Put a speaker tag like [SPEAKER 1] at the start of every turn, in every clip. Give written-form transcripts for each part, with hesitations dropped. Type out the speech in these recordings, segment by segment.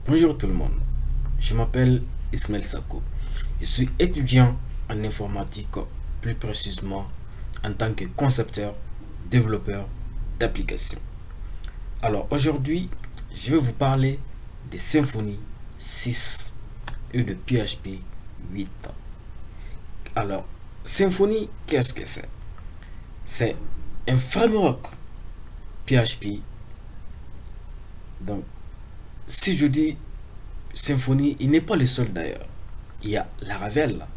[SPEAKER 1] Bonjour tout le monde, je m'appelle Ismaël Sako. Je suis étudiant en informatique, plus précisément en tant que concepteur, développeur d'applications. Alors aujourd'hui, je vais vous parler de Symfony 6 et de PHP 8. Alors, Symfony, qu'est-ce que c'est? C'est un framework PHP. Donc, si je dis Symfony, il n'est pas le seul d'ailleurs. Il y a Laravel,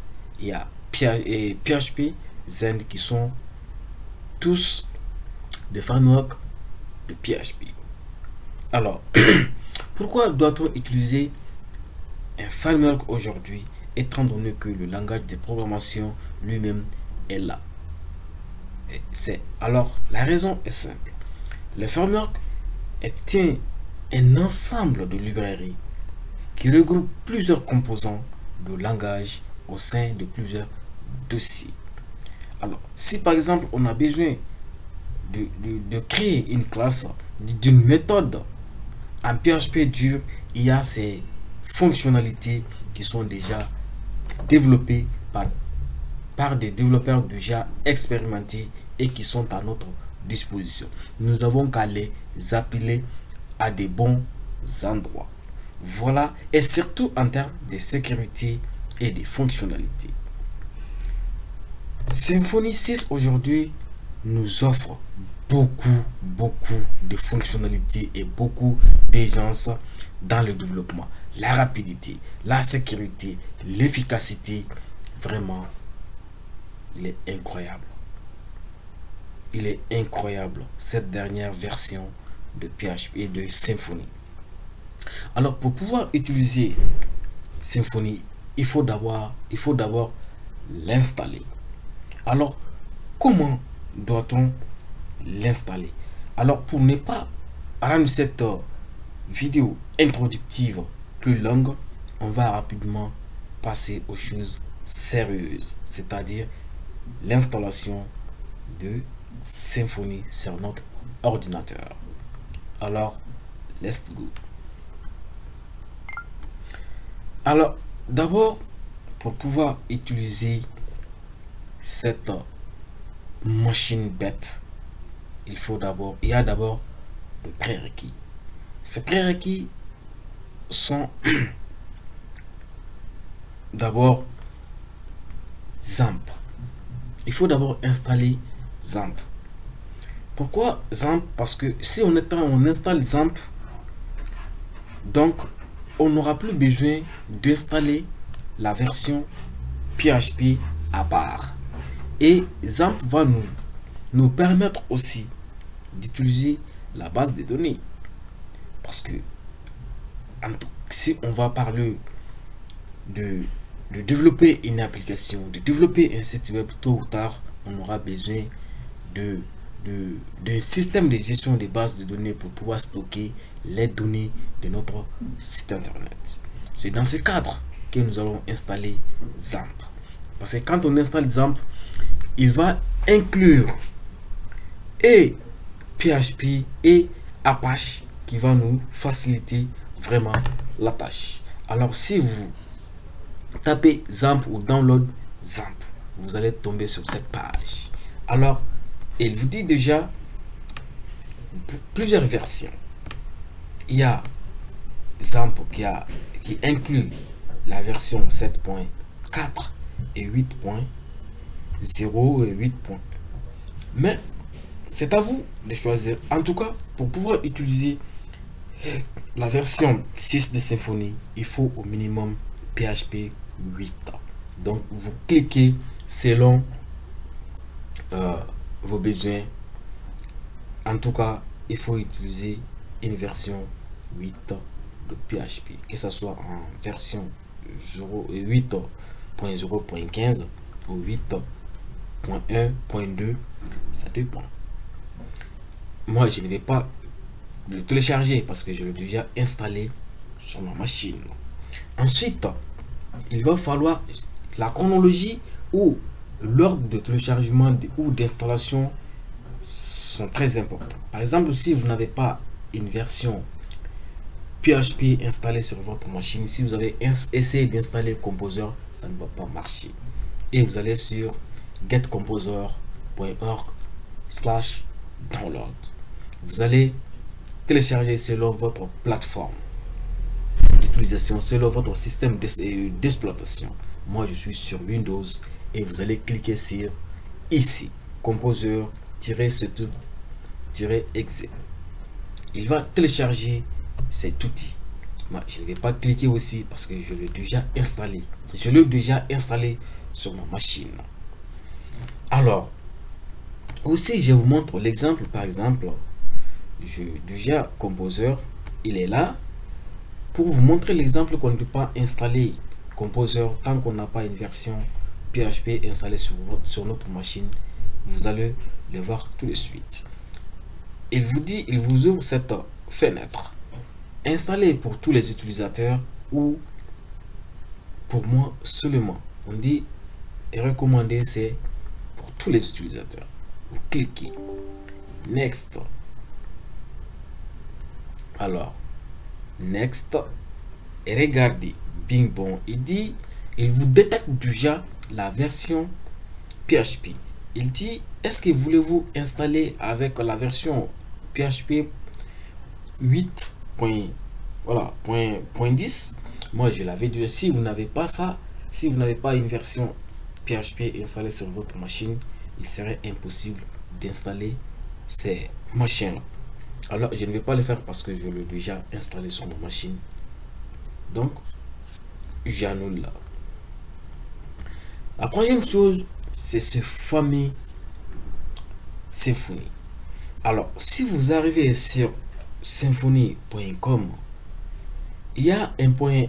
[SPEAKER 1] il y a PHP, Zend qui sont tous des frameworks de PHP. Alors, pourquoi doit-on utiliser un framework aujourd'hui étant donné que le langage de programmation lui-même est là? Alors, la raison est simple. Le framework est un ensemble de librairies qui regroupe plusieurs composants de langage au sein de plusieurs dossiers. Alors, si par exemple on a besoin de créer une classe d'une méthode en PHP dur, il y a ces fonctionnalités qui sont déjà développées par des développeurs déjà expérimentés et qui sont à notre disposition. Nous avons qu'à les appeler à des bons endroits. Voilà, et surtout en termes de sécurité et de fonctionnalité. Symfony 6 aujourd'hui nous offre beaucoup de fonctionnalités et beaucoup d'aisance dans le développement. La rapidité, la sécurité, l'efficacité, vraiment, il est incroyable. Il est incroyable cette dernière version de PHP et de Symfony. Alors pour pouvoir utiliser Symfony, il faut d'abord l'installer. Alors comment doit-on l'installer? Alors pour ne pas rendre cette vidéo introductive plus longue, on va rapidement passer aux choses sérieuses, c'est-à-dire l'installation de Symfony sur notre ordinateur. Alors, let's go. Alors, d'abord, pour pouvoir utiliser cette machine bête, il y a d'abord le prérequis. Ces prérequis sont d'abord XAMPP. Il faut d'abord installer XAMPP. Pourquoi XAMPP? Parce que si on installe XAMPP, donc on n'aura plus besoin d'installer la version PHP à part. Et XAMPP va nous permettre aussi d'utiliser la base de données. Parce que si on va parler de développer une application, de développer un site web, tôt ou tard, on aura besoin d'un système de gestion des bases de données pour pouvoir stocker les données de notre site internet. C'est dans ce cadre que nous allons installer XAMPP. Parce que quand on installe XAMPP, il va inclure et PHP et Apache qui va nous faciliter vraiment la tâche. Alors si vous tapez XAMPP ou download XAMPP, vous allez tomber sur cette page. Alors, il vous dit déjà plusieurs versions. Il y a XAMPP qui inclut la version 7.4 et 8.0 et 8. Mais c'est à vous de choisir. En tout cas, pour pouvoir utiliser la version 6 de Symfony, il faut au minimum PHP 8. Donc vous cliquez selon vos besoins. En tout cas, il faut utiliser une version 8 de PHP, que ce soit en version 8.0.15 ou 8.1.2, ça dépend. Moi, je ne vais pas le télécharger parce que je l'ai déjà installé sur ma machine. Ensuite, il va falloir la chronologie ou l'ordre de téléchargement ou d'installation sont très importants. Par exemple, si vous n'avez pas une version PHP installé sur votre machine. Si vous avez essayé d'installer Composer, ça ne va pas marcher. Et vous allez sur getcomposer.org/download. Vous allez télécharger selon votre plateforme d'utilisation, selon votre système d'exploitation. Moi, je suis sur Windows et vous allez cliquer sur ici, Composer-exe. Il va télécharger cet outil. Moi, je ne vais pas cliquer aussi parce que je l'ai déjà installé. Je l'ai déjà installé sur ma machine. Alors, aussi, je vous montre l'exemple. Par exemple, déjà Composer, il est là pour vous montrer l'exemple qu'on ne peut pas installer Composer tant qu'on n'a pas une version PHP installée sur notre machine. Vous allez le voir tout de suite. Il vous ouvre cette fenêtre. Installé pour tous les utilisateurs ou pour moi seulement. On dit recommandé, c'est pour tous les utilisateurs. Vous cliquez Next. Alors, Next. Et regardez, bing bon, il vous détecte déjà la version PHP. Il dit, est-ce que voulez-vous installer avec la version PHP 8.10? Moi, je l'avais dit. Si vous n'avez pas ça, si vous n'avez pas une version PHP installée sur votre machine, il serait impossible d'installer ces machines-là. Alors, je ne vais pas le faire parce que je l'ai déjà installé sur ma machine. Donc, j'annule là. La troisième chose, c'est ce fameux Symfony. Alors, si vous arrivez sur symfony.com, il y a un point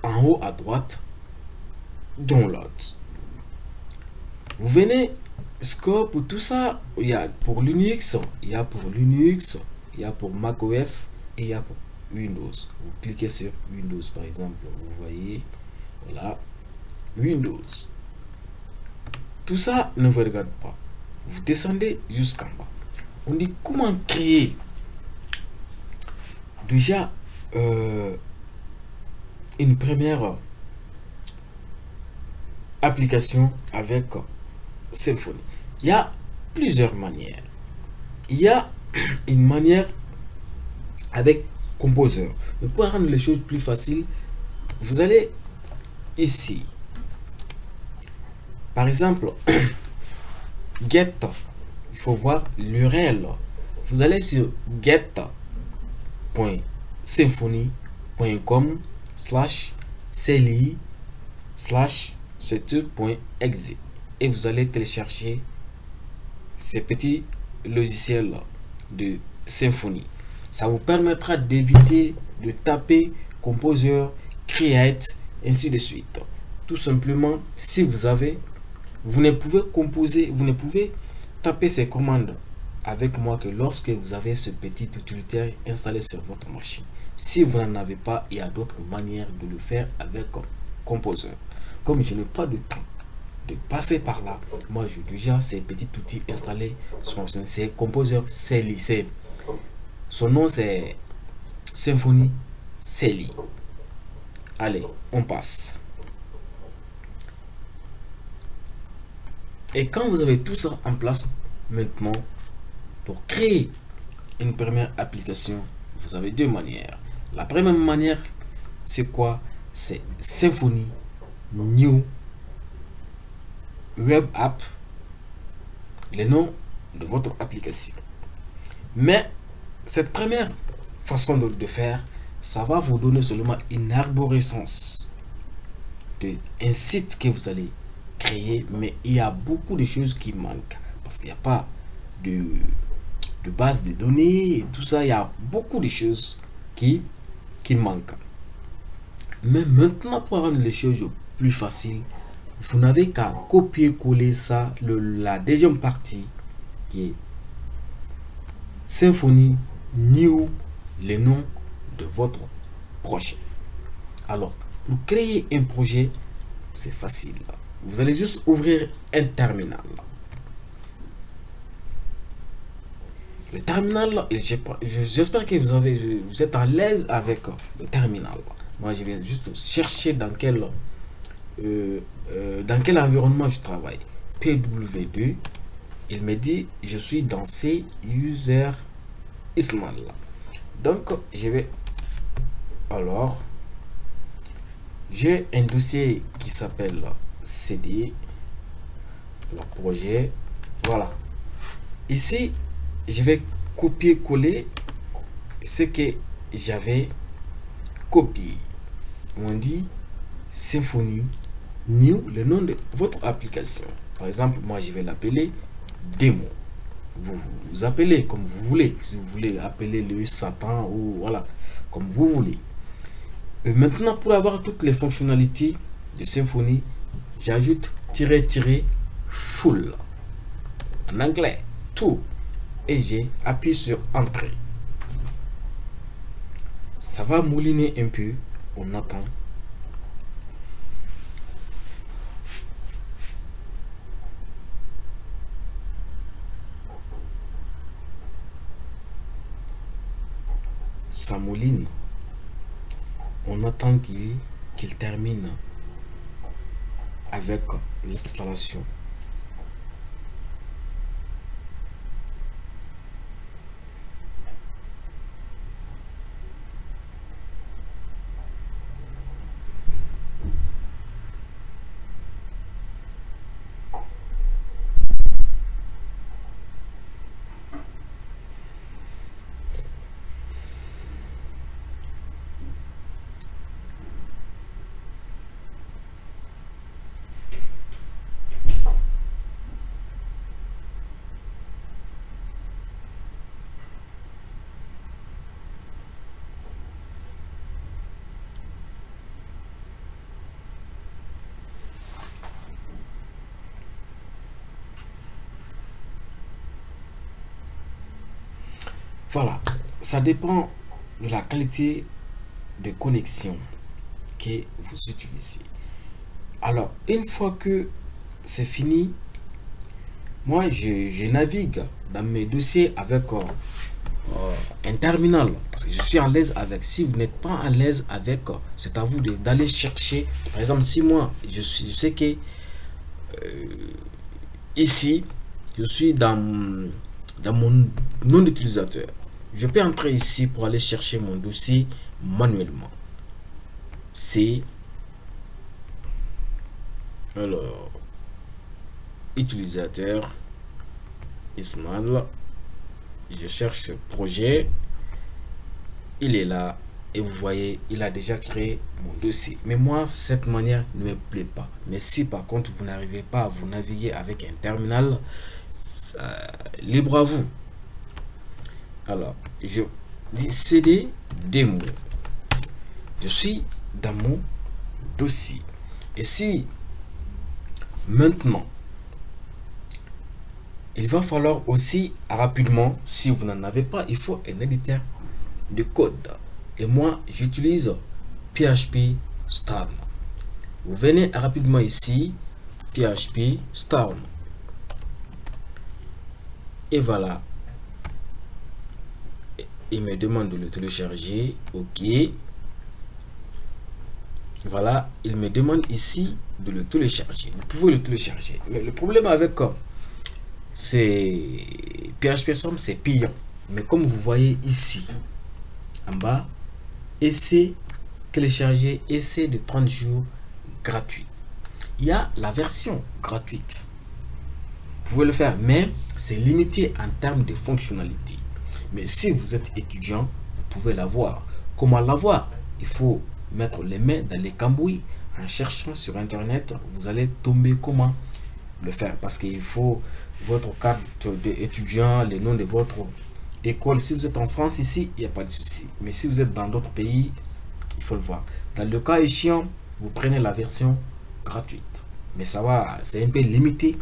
[SPEAKER 1] en haut à droite, Download. Vous venez, Scope, tout ça, il y a pour Linux, il y a pour macOS et il y a pour Windows. Vous cliquez sur Windows par exemple, vous voyez, voilà, Windows. Tout ça ne vous regarde pas. Vous descendez jusqu'en bas. On dit comment créer déjà une première application avec Symfony. Il y a plusieurs manières. Il y a une manière avec Composer. Mais pour rendre les choses plus faciles, vous allez ici. Par exemple, get, il faut voir l'URL. Vous allez sur get.symfony.com/cli/setup.exe et vous allez télécharger ces petits logiciels de Symfony. Ça vous permettra d'éviter de taper Composer, Create, ainsi de suite. Tout simplement, si vous ne pouvez composer, vous ne pouvez taper ces commandes avec moi que lorsque vous avez ce petit utilitaire installé sur votre machine. Si vous n'en avez pas, il y a d'autres manières de le faire avec Composer. Comme je n'ai pas de temps de passer par là, moi j'ai déjà ces petits outils installés sur ma machine. C'est Composer CLI. Son nom c'est Symfony CLI. Allez, on passe. Et quand vous avez tout ça en place, maintenant, pour créer une première application, vous avez deux manières. La première manière, c'est quoi? C'est Symfony New Web App, le nom de votre application. Mais cette première façon de faire, ça va vous donner seulement une arborescence d'un site que vous allez créer, mais il y a beaucoup de choses qui manquent parce qu'il n'y a pas de base de données et tout ça. Il y a beaucoup de choses qui manquent. Mais maintenant, pour rendre les choses plus faciles, vous n'avez qu'à copier-coller ça, la deuxième partie qui est Symfony New, le nom de votre projet. Alors, pour créer un projet, c'est facile. Vous allez juste ouvrir un terminal. Le terminal, j'espère que vous êtes à l'aise avec le terminal. Moi, je vais juste chercher dans quel environnement je travaille. PW2, il me dit je suis dans C user Ismail. Donc, je vais alors, j'ai un dossier qui s'appelle CD, le projet. Voilà. Ici, je vais copier-coller ce que j'avais copié. On dit Symfony New, le nom de votre application. Par exemple, moi, je vais l'appeler démo. Vous appelez comme vous voulez. Si vous voulez appeler le Satan ou voilà, comme vous voulez. Et maintenant, pour avoir toutes les fonctionnalités de Symfony, j'ajoute full en anglais, tout, et j'ai appuyé sur Entrée. Ça va mouliner un peu, on attend. Ça mouline. On attend qu'il termine avec l'installation. Voilà, ça dépend de la qualité de connexion que vous utilisez. Alors, une fois que c'est fini, moi je navigue dans mes dossiers avec un terminal parce que je suis à l'aise avec. Si vous n'êtes pas à l'aise avec, c'est à vous d'aller chercher. Par exemple, si moi je sais que ici je suis dans mon nom d'utilisateur, je peux entrer ici pour aller chercher mon dossier manuellement. C'est alors utilisateur Ismail, je cherche ce projet, il est là et vous voyez il a déjà créé mon dossier, mais moi cette manière ne me plaît pas. Mais si par contre vous n'arrivez pas à vous naviguer avec un terminal, libre à vous. Alors je dis cd démo, je suis dans mon dossier et si maintenant il va falloir aussi rapidement, si vous n'en avez pas, il faut un éditeur de code. Et moi, j'utilise PHP Storm. Vous venez rapidement ici, PHP Storm. Et voilà. Il me demande de le télécharger. OK. Voilà, il me demande ici de le télécharger. Vous pouvez le télécharger. Mais le problème avec c'est PHP Storm, c'est payant. Mais comme vous voyez ici, en bas, essai télécharger, essai de 30 jours gratuit. Il y a la version gratuite. Vous pouvez le faire, mais c'est limité en termes de fonctionnalités. Mais si vous êtes étudiant, vous pouvez l'avoir. Comment l'avoir? Il faut mettre les mains dans les cambouis. En cherchant sur internet, vous allez tomber comment le faire, parce qu'il faut votre carte d'étudiant, le nom de votre école. Si vous êtes en France ici, il n'y a pas de souci, mais si vous êtes dans d'autres pays, il faut le voir. Dans le cas échéant, vous prenez la version gratuite, mais ça va, c'est un peu limité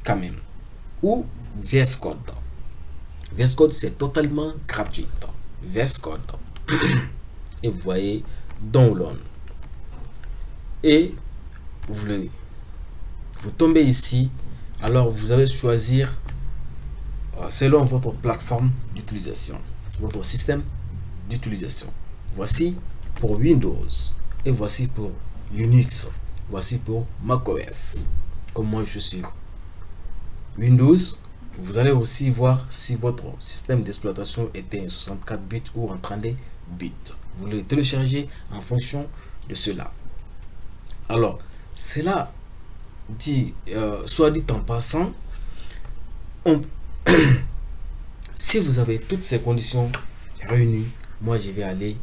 [SPEAKER 1] quand même. Ou VS Code. VS Code, c'est totalement gratuit. VS Code. Et vous voyez download, et vous tombez ici. Alors vous allez choisir selon votre plateforme d'utilisation, votre système d'utilisation. Voici pour Windows et voici pour Linux. Voici pour macOS. Comme moi je suis sur Windows, vous allez aussi voir si votre système d'exploitation était en 64 bits ou en 32 bits. Vous le téléchargez en fonction de cela. Alors, cela dit, soit dit en passant, si vous avez toutes ces conditions réunies, moi je vais aller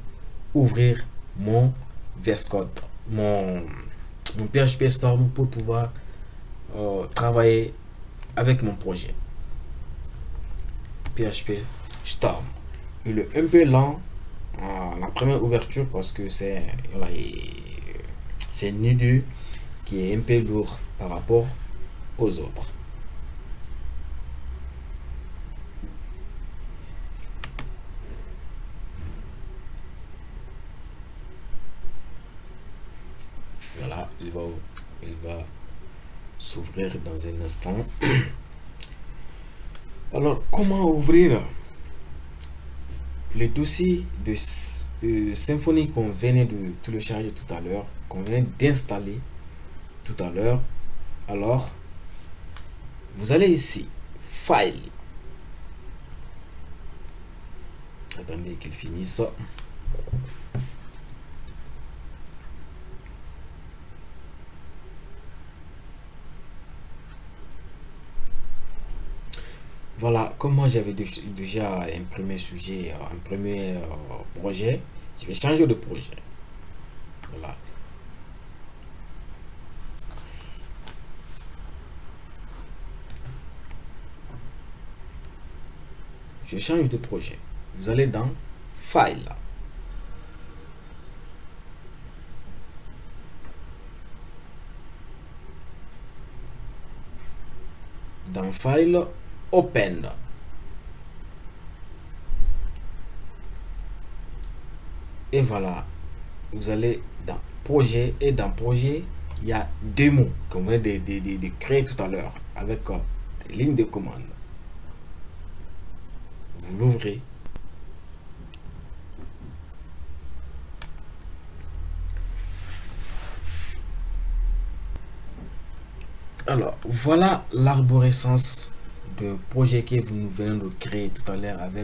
[SPEAKER 1] ouvrir mon VS Code, mon PHP Storm pour pouvoir travailler avec mon projet. PHP Storm. Il est un peu lent la première ouverture parce que c'est Nidu qui est un peu lourd par rapport aux autres. Voilà, il va s'ouvrir dans un instant. Alors, comment ouvrir le dossier de Symfony qu'on venait de télécharger tout à l'heure, qu'on vient d'installer tout à l'heure? Alors, vous allez ici, File. Attendez qu'il finisse. Voilà, comme moi j'avais déjà un premier sujet, un premier projet, je vais changer de projet. Voilà. Je change de projet. Vous allez dans File. Dans File, Open. Et voilà, vous allez dans projet, et dans projet il y a deux mots qu'on vient de créer tout à l'heure avec ligne de commande. Vous l'ouvrez. Alors voilà l'arborescence de projet que nous venons de créer tout à l'heure avec